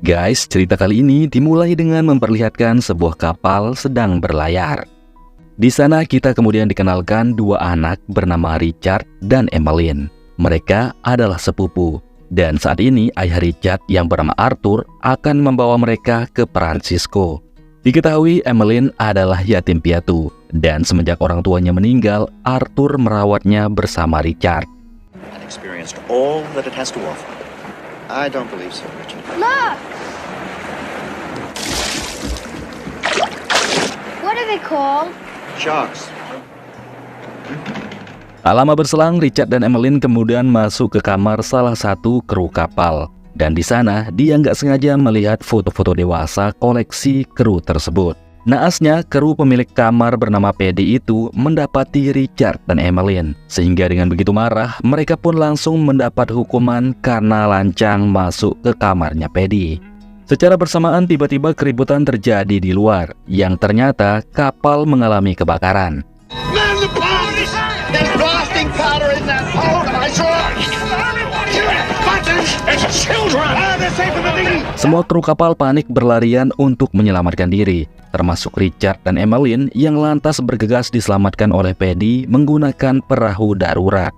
Guys, cerita kali ini dimulai dengan memperlihatkan sebuah kapal sedang berlayar. Di sana kita kemudian dikenalkan dua anak bernama Richard dan Emmeline. Mereka adalah sepupu. Dan saat ini ayah Richard yang bernama Arthur akan membawa mereka ke Francisco. Diketahui Emmeline adalah yatim piatu. Dan semenjak orang tuanya meninggal, Arthur merawatnya bersama Richard. And experienced all that it has to offer. I don't believe so, Richard. Look! What are they called? Sharks. Tak lama berselang, Richard dan Emmeline kemudian masuk ke kamar salah satu kru kapal. Dan di sana, dia nggak sengaja melihat foto-foto dewasa koleksi kru tersebut. Naasnya, kru pemilik kamar bernama Paddy itu mendapati Richard dan Emmeline. Sehingga dengan begitu marah, mereka pun langsung mendapat hukuman karena lancang masuk ke kamarnya Paddy. Secara bersamaan tiba-tiba keributan terjadi di luar, yang ternyata kapal mengalami kebakaran. Man the boat! There's blasting powder in that boat, and I saw buttons. It's children. They're safe in the dinghy. Semua kru kapal panik berlarian untuk menyelamatkan diri, termasuk Richard dan Emmeline yang lantas bergegas diselamatkan oleh Paddy menggunakan perahu darurat.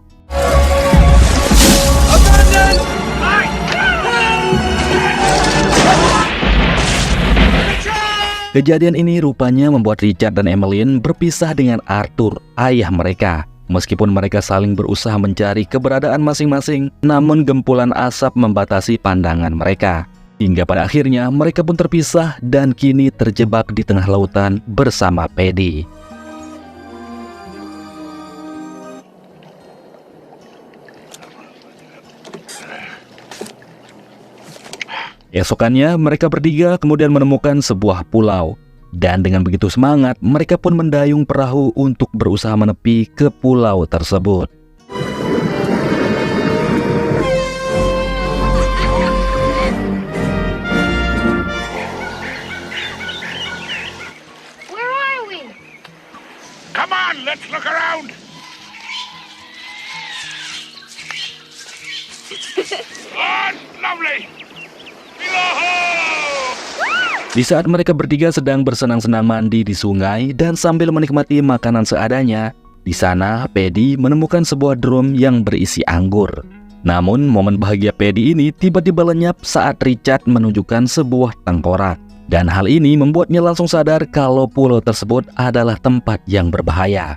Kejadian ini rupanya membuat Richard dan Emmeline berpisah dengan Arthur, ayah mereka. Meskipun mereka saling berusaha mencari keberadaan masing-masing, namun gempulan asap membatasi pandangan mereka. Hingga pada akhirnya mereka pun terpisah dan kini terjebak di tengah lautan bersama Paddy. Esokannya mereka bertiga kemudian menemukan sebuah pulau. Dan dengan begitu semangat, mereka pun mendayung perahu untuk berusaha menepi ke pulau tersebut. Where are we? Come on, let's look around. Oh, lovely. Di saat mereka bertiga sedang bersenang-senang mandi di sungai dan sambil menikmati makanan seadanya, di sana Paddy menemukan sebuah drum yang berisi anggur. Namun momen bahagia Paddy ini tiba-tiba lenyap saat Richard menunjukkan sebuah tengkorak. Dan hal ini membuatnya langsung sadar kalau pulau tersebut adalah tempat yang berbahaya.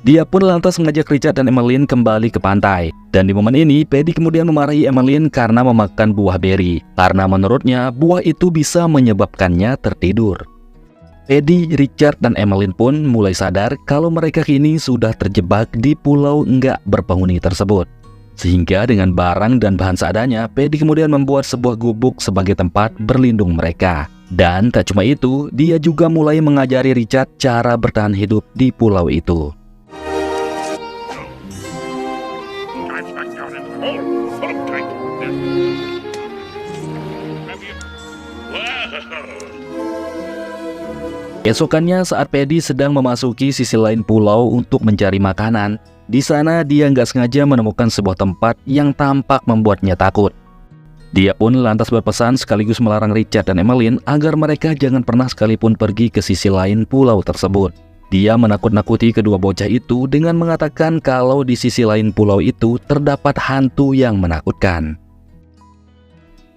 Dia pun lantas mengajak Richard dan Emmeline kembali ke pantai. Dan di momen ini, Paddy kemudian memarahi Emmeline karena memakan buah beri. Karena menurutnya, buah itu bisa menyebabkannya tertidur. Paddy, Richard, dan Emmeline pun mulai sadar kalau mereka kini sudah terjebak di pulau nggak berpenghuni tersebut. Sehingga dengan barang dan bahan seadanya, Paddy kemudian membuat sebuah gubuk sebagai tempat berlindung mereka. Dan tak cuma itu, dia juga mulai mengajari Richard cara bertahan hidup di pulau itu. Esokannya saat Paddy sedang memasuki sisi lain pulau untuk mencari makanan, di sana dia nggak sengaja menemukan sebuah tempat yang tampak membuatnya takut. Dia pun lantas berpesan sekaligus melarang Richard dan Emmeline agar mereka jangan pernah sekalipun pergi ke sisi lain pulau tersebut. Dia menakut-nakuti kedua bocah itu dengan mengatakan kalau di sisi lain pulau itu terdapat hantu yang menakutkan.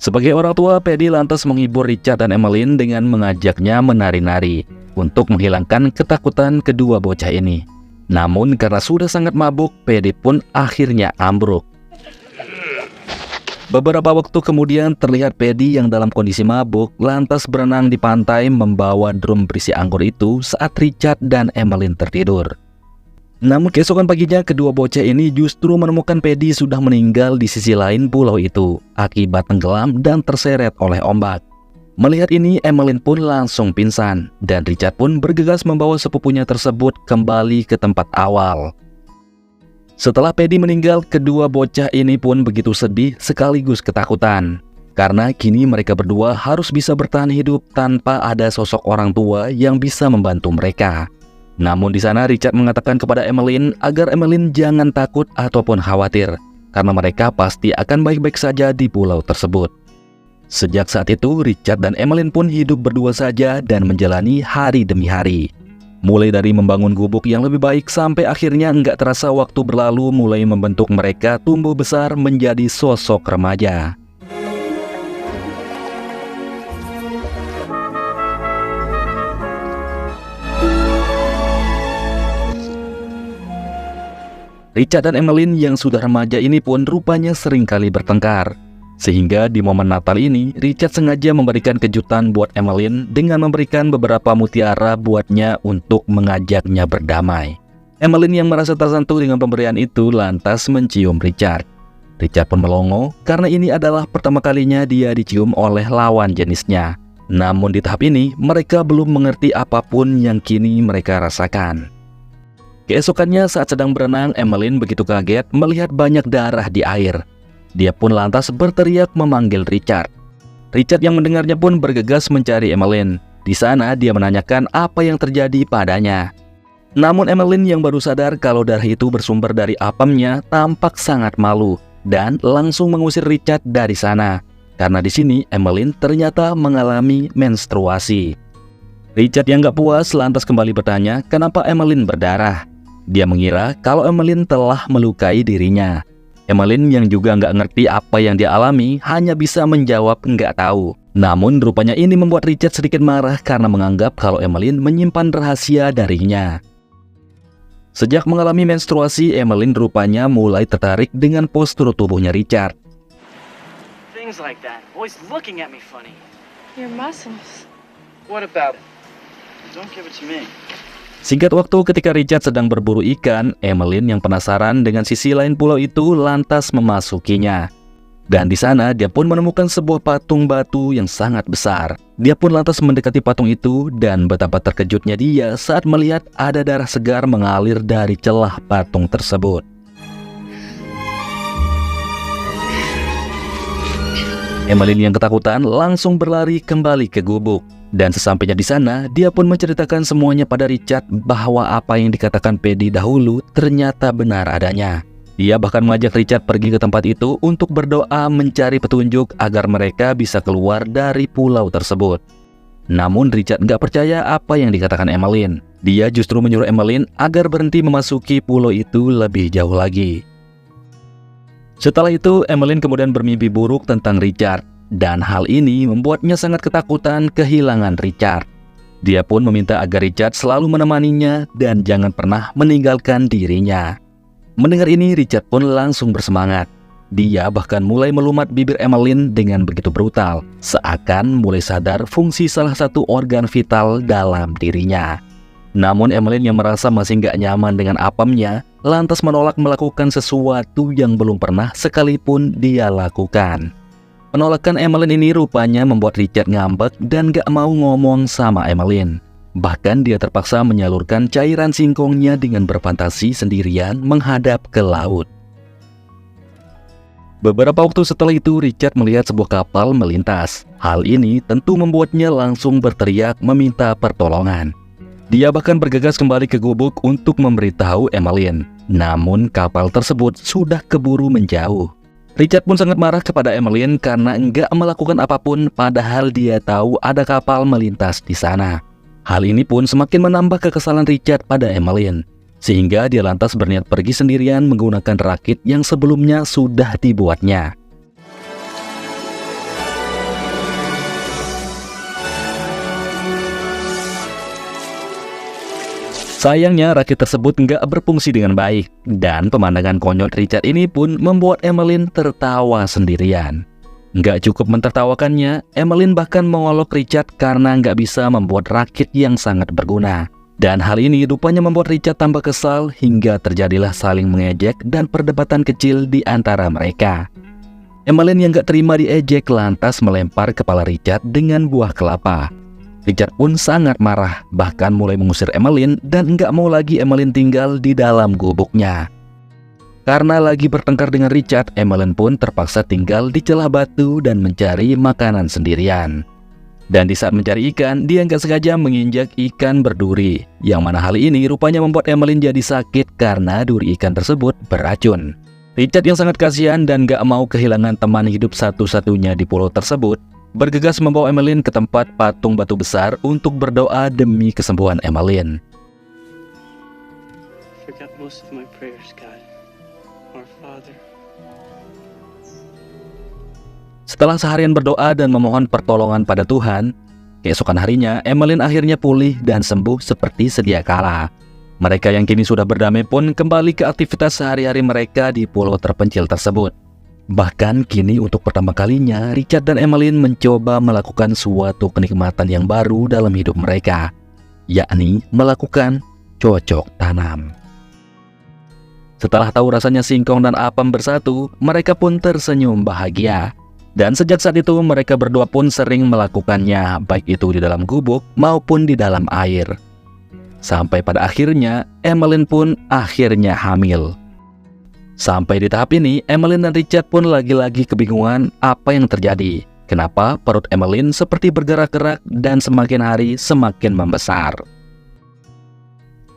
Sebagai orang tua, Paddy lantas menghibur Richard dan Emmeline dengan mengajaknya menari-nari untuk menghilangkan ketakutan kedua bocah ini. Namun karena sudah sangat mabuk, Paddy pun akhirnya ambruk. Beberapa waktu kemudian terlihat Paddy yang dalam kondisi mabuk lantas berenang di pantai membawa drum berisi anggur itu saat Richard dan Emmeline tertidur. Namun keesokan paginya kedua bocah ini justru menemukan Paddy sudah meninggal di sisi lain pulau itu akibat tenggelam dan terseret oleh ombak. Melihat ini, Emmeline pun langsung pingsan dan Richard pun bergegas membawa sepupunya tersebut kembali ke tempat awal. Setelah Paddy meninggal, kedua bocah ini pun begitu sedih sekaligus ketakutan. Karena kini mereka berdua harus bisa bertahan hidup tanpa ada sosok orang tua yang bisa membantu mereka. Namun di sana Richard mengatakan kepada Emmeline agar Emmeline jangan takut ataupun khawatir, karena mereka pasti akan baik-baik saja di pulau tersebut. Sejak saat itu, Richard dan Emmeline pun hidup berdua saja dan menjalani hari demi hari. Mulai dari membangun gubuk yang lebih baik sampai akhirnya nggak terasa waktu berlalu mulai membentuk mereka tumbuh besar menjadi sosok remaja. Richard dan Emmeline yang sudah remaja ini pun rupanya seringkali bertengkar. Sehingga di momen Natal ini, Richard sengaja memberikan kejutan buat Emmeline dengan memberikan beberapa mutiara buatnya untuk mengajaknya berdamai. Emmeline yang merasa tersentuh dengan pemberian itu lantas mencium Richard. Richard pun melongo karena ini adalah pertama kalinya dia dicium oleh lawan jenisnya. Namun di tahap ini, mereka belum mengerti apapun yang kini mereka rasakan. Keesokannya saat sedang berenang, Emmeline begitu kaget melihat banyak darah di air. Dia pun lantas berteriak memanggil Richard. Richard yang mendengarnya pun bergegas mencari Emmeline. Di sana dia menanyakan apa yang terjadi padanya. Namun Emmeline yang baru sadar kalau darah itu bersumber dari apamnya tampak sangat malu dan langsung mengusir Richard dari sana. Karena di sini Emmeline ternyata mengalami menstruasi. Richard yang gak puas lantas kembali bertanya kenapa Emmeline berdarah. Dia mengira kalau Emmeline telah melukai dirinya. Emmeline yang juga nggak ngerti apa yang dia alami hanya bisa menjawab nggak tahu. Namun rupanya ini membuat Richard sedikit marah karena menganggap kalau Emmeline menyimpan rahasia darinya. Sejak mengalami menstruasi, Emmeline rupanya mulai tertarik dengan postur tubuhnya Richard. Things like that. Always looking at me funny. Your muscles. What about it? Don't give it to me. Singkat waktu ketika Richard sedang berburu ikan, Emmeline yang penasaran dengan sisi lain pulau itu lantas memasukinya. Dan di sana dia pun menemukan sebuah patung batu yang sangat besar. Dia pun lantas mendekati patung itu dan betapa terkejutnya dia saat melihat ada darah segar mengalir dari celah patung tersebut. Emmeline yang ketakutan langsung berlari kembali ke gubuk. Dan sesampainya di sana, dia pun menceritakan semuanya pada Richard bahwa apa yang dikatakan Paddy dahulu ternyata benar adanya. Dia bahkan mengajak Richard pergi ke tempat itu untuk berdoa mencari petunjuk agar mereka bisa keluar dari pulau tersebut. Namun Richard nggak percaya apa yang dikatakan Emmeline. Dia justru menyuruh Emmeline agar berhenti memasuki pulau itu lebih jauh lagi. Setelah itu, Emmeline kemudian bermimpi buruk tentang Richard. Dan hal ini membuatnya sangat ketakutan kehilangan Richard. Dia pun meminta agar Richard selalu menemaninya dan jangan pernah meninggalkan dirinya. Mendengar ini, Richard pun langsung bersemangat. Dia bahkan mulai melumat bibir Emmeline dengan begitu brutal, seakan mulai sadar fungsi salah satu organ vital dalam dirinya. Namun Emmeline yang merasa masih nggak nyaman dengan apamnya, lantas menolak melakukan sesuatu yang belum pernah sekalipun dia lakukan. Penolakan Emmeline ini rupanya membuat Richard ngambek dan gak mau ngomong sama Emmeline. Bahkan dia terpaksa menyalurkan cairan singkongnya dengan berfantasi sendirian menghadap ke laut. Beberapa waktu setelah itu, Richard melihat sebuah kapal melintas. Hal ini tentu membuatnya langsung berteriak meminta pertolongan. Dia bahkan bergegas kembali ke gubuk untuk memberitahu Emmeline. Namun kapal tersebut sudah keburu menjauh. Richard pun sangat marah kepada Emmeline karena enggak melakukan apapun padahal dia tahu ada kapal melintas di sana. Hal ini pun semakin menambah kekesalan Richard pada Emmeline. Sehingga dia lantas berniat pergi sendirian menggunakan rakit yang sebelumnya sudah dibuatnya. Sayangnya rakit tersebut nggak berfungsi dengan baik, dan pemandangan konyol Richard ini pun membuat Emmeline tertawa sendirian. Nggak cukup mentertawakannya, Emmeline bahkan mengolok Richard karena nggak bisa membuat rakit yang sangat berguna. Dan hal ini rupanya membuat Richard tambah kesal hingga terjadilah saling mengejek dan perdebatan kecil di antara mereka. Emmeline yang nggak terima diejek lantas melempar kepala Richard dengan buah kelapa. Richard pun sangat marah, bahkan mulai mengusir Emmeline dan nggak mau lagi Emmeline tinggal di dalam gubuknya. Karena lagi bertengkar dengan Richard, Emmeline pun terpaksa tinggal di celah batu dan mencari makanan sendirian. Dan di saat mencari ikan, dia nggak sengaja menginjak ikan berduri, yang mana hal ini rupanya membuat Emmeline jadi sakit karena duri ikan tersebut beracun. Richard yang sangat kasihan dan nggak mau kehilangan teman hidup satu-satunya di pulau tersebut, bergegas membawa Emmeline ke tempat patung batu besar untuk berdoa demi kesembuhan Emmeline. Forgot most of my prayers, God. Our Father. Setelah seharian berdoa dan memohon pertolongan pada Tuhan, keesokan harinya Emmeline akhirnya pulih dan sembuh seperti sedia kala. Mereka yang kini sudah berdamai pun kembali ke aktivitas sehari-hari mereka di pulau terpencil tersebut. Bahkan kini untuk pertama kalinya Richard dan Emmeline mencoba melakukan suatu kenikmatan yang baru dalam hidup mereka, yakni melakukan cocok tanam. Setelah tahu rasanya singkong dan apem bersatu, mereka pun tersenyum bahagia. Dan sejak saat itu mereka berdua pun sering melakukannya, baik itu di dalam gubuk maupun di dalam air. Sampai pada akhirnya Emmeline pun akhirnya hamil. Sampai di tahap ini Emmeline dan Richard pun lagi-lagi kebingungan apa yang terjadi. Kenapa perut Emmeline seperti bergerak-gerak dan semakin hari semakin membesar.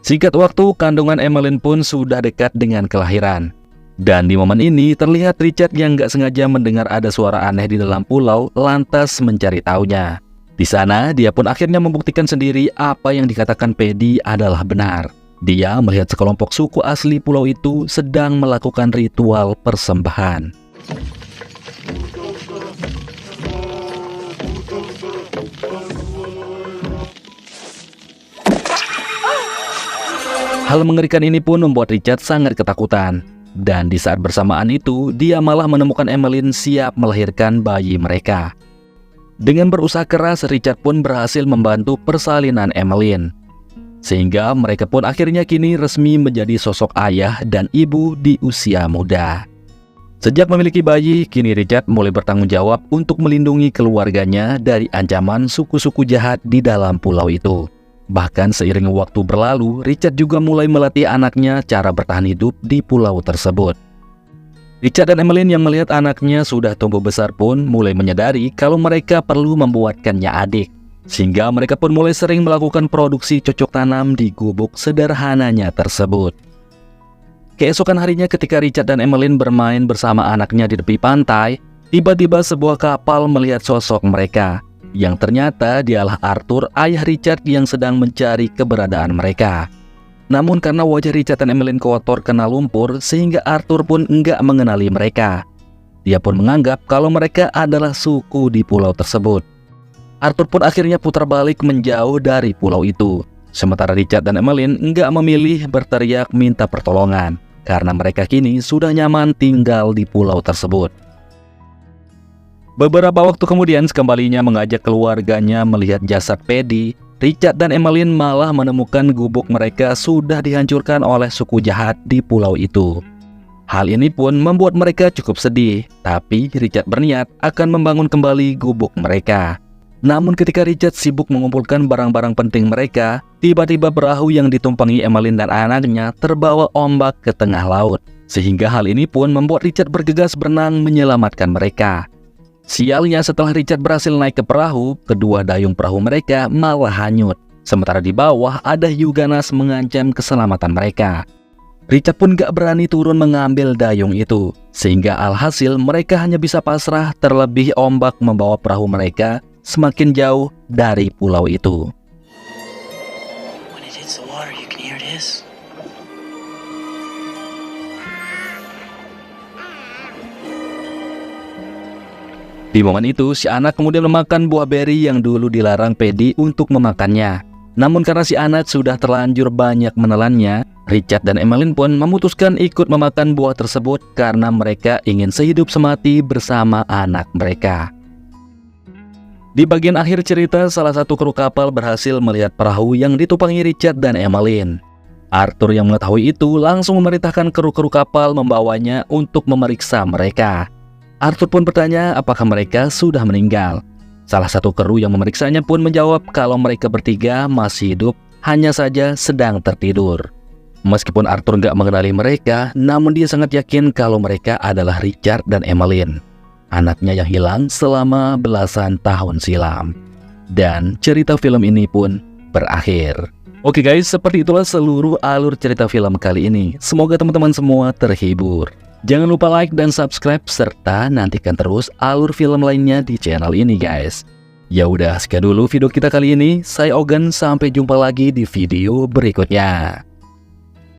Singkat waktu kandungan Emmeline pun sudah dekat dengan kelahiran. Dan di momen ini terlihat Richard yang gak sengaja mendengar ada suara aneh di dalam pulau, lantas mencari taunya. Di sana dia pun akhirnya membuktikan sendiri apa yang dikatakan Paddy adalah benar. Dia melihat sekelompok suku asli pulau itu sedang melakukan ritual persembahan. Hal mengerikan ini pun membuat Richard sangat ketakutan. Dan di saat bersamaan itu, dia malah menemukan Emmeline siap melahirkan bayi mereka. Dengan berusaha keras, Richard pun berhasil membantu persalinan Emmeline. Sehingga mereka pun akhirnya kini resmi menjadi sosok ayah dan ibu di usia muda. Sejak memiliki bayi, kini Richard mulai bertanggung jawab untuk melindungi keluarganya dari ancaman suku-suku jahat di dalam pulau itu. Bahkan seiring waktu berlalu, Richard juga mulai melatih anaknya cara bertahan hidup di pulau tersebut. Richard dan Emmeline yang melihat anaknya sudah tumbuh besar pun mulai menyadari kalau mereka perlu membuatkannya adik. Sehingga mereka pun mulai sering melakukan produksi cocok tanam di gubuk sederhananya tersebut. Keesokan harinya ketika Richard dan Emmeline bermain bersama anaknya di tepi pantai, tiba-tiba sebuah kapal melihat sosok mereka. Yang ternyata dialah Arthur, ayah Richard yang sedang mencari keberadaan mereka. Namun karena wajah Richard dan Emmeline kotor kena lumpur, sehingga Arthur pun enggak mengenali mereka. Dia pun menganggap kalau mereka adalah suku di pulau tersebut. Arthur pun akhirnya putar balik menjauh dari pulau itu. Sementara Richard dan Emmeline enggak memilih berteriak minta pertolongan, karena mereka kini sudah nyaman tinggal di pulau tersebut. Beberapa waktu kemudian sekembalinya mengajak keluarganya melihat jasad Paddy, Richard dan Emmeline malah menemukan gubuk mereka sudah dihancurkan oleh suku jahat di pulau itu. Hal ini pun membuat mereka cukup sedih, tapi Richard berniat akan membangun kembali gubuk mereka. Namun ketika Richard sibuk mengumpulkan barang-barang penting mereka, tiba-tiba perahu yang ditumpangi Emmeline dan anaknya terbawa ombak ke tengah laut. Sehingga hal ini pun membuat Richard bergegas berenang menyelamatkan mereka. Sialnya setelah Richard berhasil naik ke perahu, kedua dayung perahu mereka malah hanyut. Sementara di bawah ada hiu ganas mengancam keselamatan mereka. Richard pun gak berani turun mengambil dayung itu. Sehingga alhasil mereka hanya bisa pasrah, terlebih ombak membawa perahu mereka semakin jauh dari pulau itu. When it hits the water, you can hear it hiss. Di momen itu, si anak kemudian memakan buah beri yang dulu dilarang Paddy untuk memakannya. Namun karena si anak sudah terlanjur banyak menelannya, Richard dan Emmeline pun memutuskan ikut memakan buah tersebut karena mereka ingin sehidup semati bersama anak mereka. Di bagian akhir cerita, salah satu kru kapal berhasil melihat perahu yang ditumpangi Richard dan Emmeline. Arthur yang mengetahui itu langsung memerintahkan kru-kru kapal membawanya untuk memeriksa mereka. Arthur pun bertanya apakah mereka sudah meninggal. Salah satu kru yang memeriksanya pun menjawab kalau mereka bertiga masih hidup, hanya saja sedang tertidur. Meskipun Arthur nggak mengenali mereka, namun dia sangat yakin kalau mereka adalah Richard dan Emmeline, anaknya yang hilang selama belasan tahun silam. Dan cerita film ini pun berakhir. Oke guys, seperti itulah seluruh alur cerita film kali ini. Semoga teman-teman semua terhibur. Jangan lupa like dan subscribe serta nantikan terus alur film lainnya di channel ini guys. Ya udah, sekian dulu video kita kali ini. Saya Ogan, sampai jumpa lagi di video berikutnya.